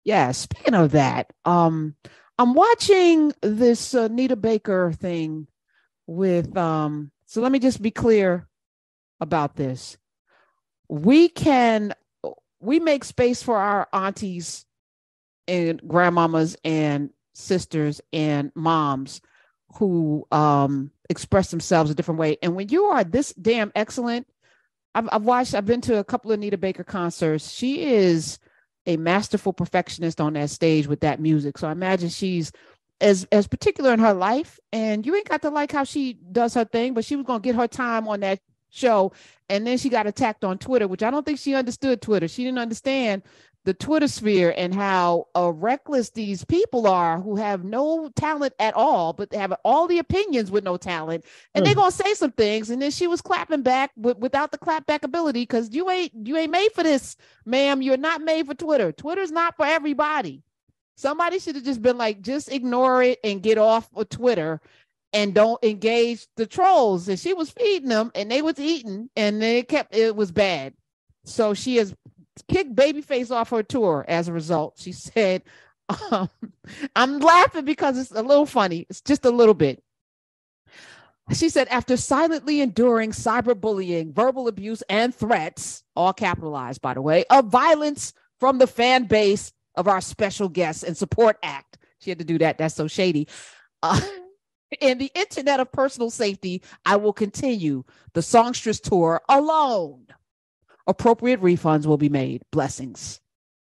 Yeah, speaking of that, I'm watching this Anita Baker thing with so let me just be clear about this. We can we make space for our aunties and grandmamas and sisters and moms who express themselves a different way. And when you are this damn excellent, I've been to a couple of Anita Baker concerts. She is a masterful perfectionist on that stage with that music. So I imagine she's as particular in her life. And you ain't got to like how she does her thing, but she was gonna get her time on that show. And then she got attacked on Twitter, which I don't think she understood Twitter. She didn't understand the Twitter sphere and how reckless these people are who have no talent at all, but they have all the opinions with no talent. And they're gonna say some things. And then she was clapping back without the clap back ability because you ain't made for this, ma'am. You're not made for Twitter. Twitter's not for everybody. Somebody should have just been like, just ignore it and get off of Twitter and don't engage the trolls. And she was feeding them and they was eating and it was bad. So she has kicked Babyface off her tour as a result. She said, I'm laughing because it's a little funny. It's just a little bit. She said, after silently enduring cyberbullying, verbal abuse, and threats, all capitalized, by the way, of violence from the fan base of our special guests and support act. She had to do that. That's so shady. In the internet of personal safety, I will continue the songstress tour alone. Appropriate refunds will be made. Blessings.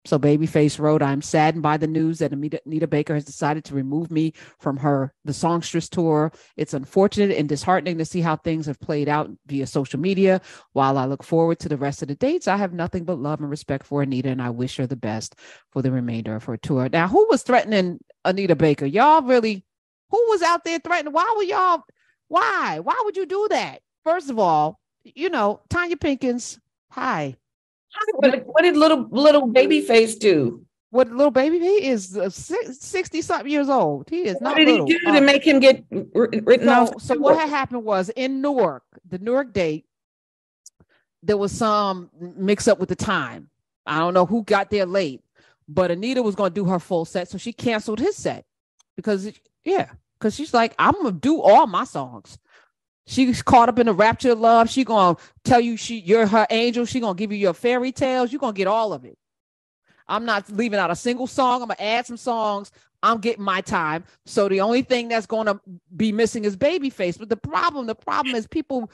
So Babyface wrote, I'm saddened by the news that Anita Baker has decided to remove me from the songstress tour. It's unfortunate and disheartening to see how things have played out via social media. While I look forward to the rest of the dates, I have nothing but love and respect for Anita, and I wish her the best for the remainder of her tour. Now, who was threatening Anita Baker? Y'all really, who was out there threatening? Why would you do that? First of all, Tanya Pinkins, hi. What did little Babyface do? What little baby? He is 60 something years old. He is not What did little. he do to make him get written off? So what had happened was in Newark, the Newark date, there was some mix up with the time. I don't know who got there late, but Anita was going to do her full set. So she canceled his set because she's like, I'm going to do all my songs. She's caught up in the rapture of love. She gonna tell you you're her angel. She gonna give you your fairy tales. You're gonna get all of it. I'm not leaving out a single song. I'm gonna add some songs. I'm getting my time. So the only thing that's gonna be missing is Babyface. But the problem is people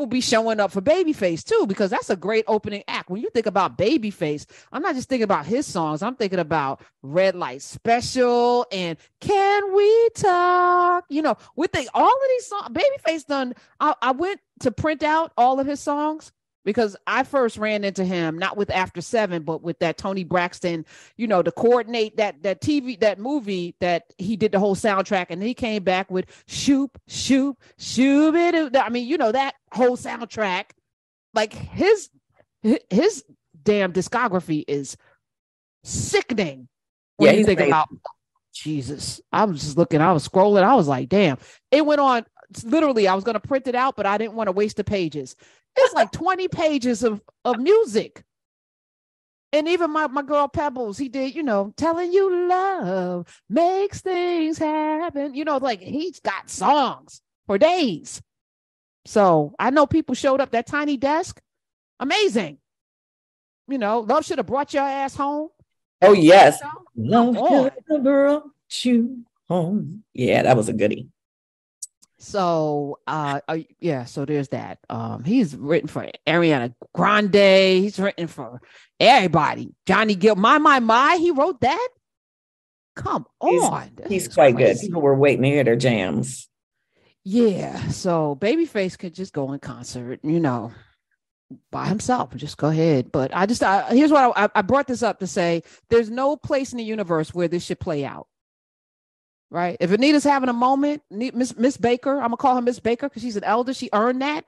be showing up for Babyface too, because that's a great opening act. When you think about Babyface, I'm not just thinking about his songs. I'm thinking about Red Light Special and Can We Talk? We think all of these songs. Babyface done. I went to print out all of his songs, because I first ran into him not with After Seven, but with that Tony Braxton, to coordinate that movie that he did the whole soundtrack, and he came back with shoop shoop shoop it. I mean, that whole soundtrack, like his damn discography is sickening. When you think about Jesus, I was just looking, I was scrolling, I was like, damn, it went on. Literally, I was going to print it out, but I didn't want to waste the pages. It's like 20 pages of music. And even my girl Pebbles, he did, telling you love makes things happen. Like he's got songs for days. So I know people showed up, that tiny desk. Amazing. Love should have brought your ass home. Oh, yes. Love should have brought you home. Yeah, that was a goodie. So so there's that. He's written for Ariana Grande. He's written for everybody. Johnny Gill, my, he wrote that. Come on. He's quite good. People were waiting to hear their jams. Yeah. So Babyface could just go in concert, by himself. Just go ahead. But here's what I brought this up to say: there's no place in the universe where this should play out. Right. If Anita's having a moment, Miss Baker, I'm gonna call her Miss Baker because she's an elder. She earned that.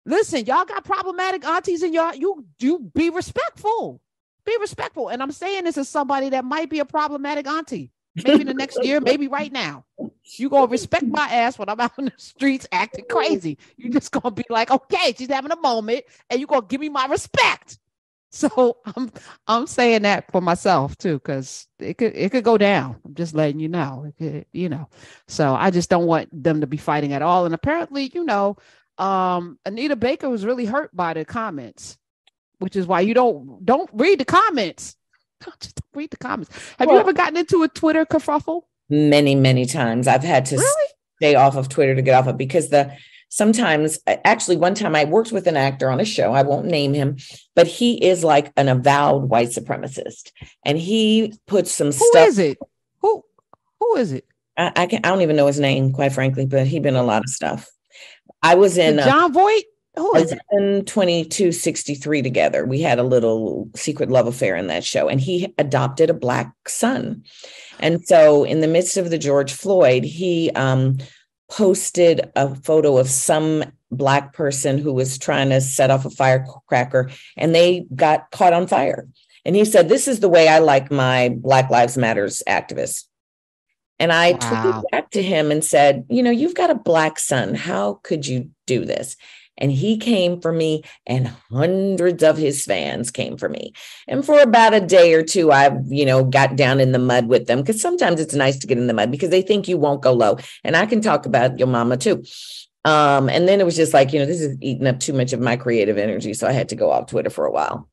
Listen, y'all got problematic aunties and you be respectful. Be respectful. And I'm saying this as somebody that might be a problematic auntie. Maybe the next year, maybe right now. You gonna respect my ass when I'm out in the streets acting crazy. You just gonna be like, okay, she's having a moment, and you gonna give me my respect. So I'm saying that for myself too, because it could go down. I'm just letting you know. It could, So I just don't want them to be fighting at all. And apparently, Anita Baker was really hurt by the comments, which is why you don't read the comments. Just read the comments. Have you ever gotten into a Twitter kerfuffle? Many, many times. I've had to stay off of Twitter to get off of, because sometimes, actually, one time I worked with an actor on a show. I won't name him, but he is like an avowed white supremacist, and he puts some stuff. Who is it? Who is it? I don't even know his name, quite frankly, but he's been in a lot of stuff. I was in John Voight. Who is it? In 2263 together. We had a little secret love affair in that show, and he adopted a Black son. And so, in the midst of the George Floyd, he posted a photo of some Black person who was trying to set off a firecracker, and they got caught on fire. And he said, "This is the way I like my Black Lives Matters activists." And I tweeted back to him and said, "You've got a Black son. How could you do this?" And he came for me, and hundreds of his fans came for me. And for about a day or two, I, got down in the mud with them, because sometimes it's nice to get in the mud because they think you won't go low. And I can talk about your mama too. And then it was just like, this is eating up too much of my creative energy. So I had to go off Twitter for a while.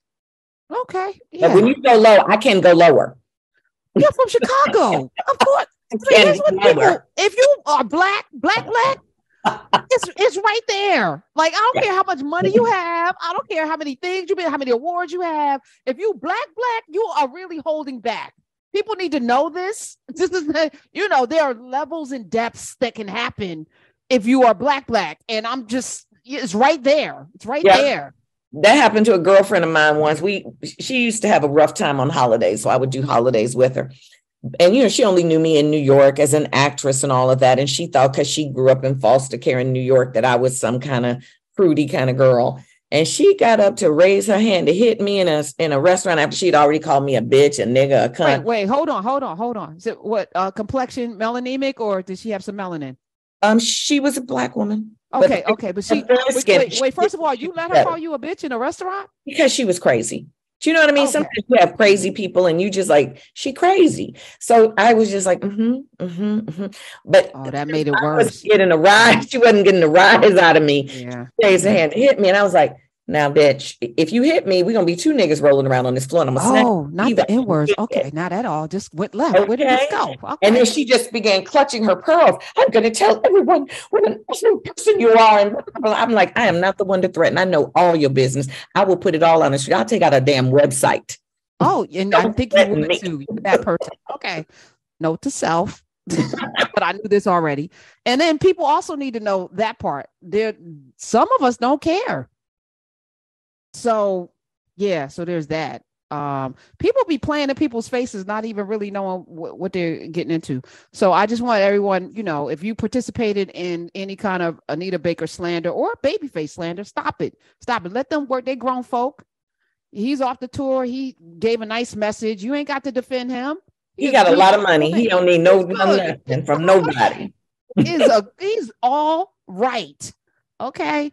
Okay. Yeah. But when you go low, I can go lower. You're from Chicago. Of course. If you are black, it's right there. Like, I don't care how much money you have. I don't care how many things you've been, how many awards you have. If you black, you are really holding back. People need to know this. This is, there are levels and depths that can happen if you are black. And it's right there. It's right there. That happened to a girlfriend of mine once. She used to have a rough time on holidays, so I would do holidays with her. And, she only knew me in New York as an actress and all of that. And she thought, because she grew up in foster care in New York, that I was some kind of prudy kind of girl. And she got up to raise her hand to hit me in a restaurant after she'd already called me a bitch, a nigga, a cunt. Wait, hold on. Is it what, complexion, melanemic, or did she have some melanin? She was a Black woman. Okay. But wait, first of all, you let her call you a bitch in a restaurant? Because she was crazy. Do you know what I mean? Okay. Sometimes you have crazy people and you just like, she crazy. So I was just like, But that made it worse. Getting a rise. She wasn't getting a rise out of me. Yeah. She raised her hand to hit me. And I was like, now, bitch, if you hit me, we're going to be two niggas rolling around on this floor. And I'm going to not the N-words. Okay, not at all. Just went left. Okay. Where did this go? Okay. And then she just began clutching her pearls. I'm going to tell everyone what an awesome person you are. And I'm like, I am not the one to threaten. I know all your business. I will put it all on the street. I'll take out a damn website. Oh, and I think you would too. That person. Okay. Note to self. But I knew this already. And then people also need to know that part. Some of us don't care. So there's that. People be playing in people's faces, not even really knowing what they're getting into. So I just want everyone, if you participated in any kind of Anita Baker slander or Babyface slander, stop it. Let them work. They grown folk. He's off the tour. He gave a nice message. You ain't got to defend him. He got a lot of money. He don't need nothing from nobody. He's all right. Okay.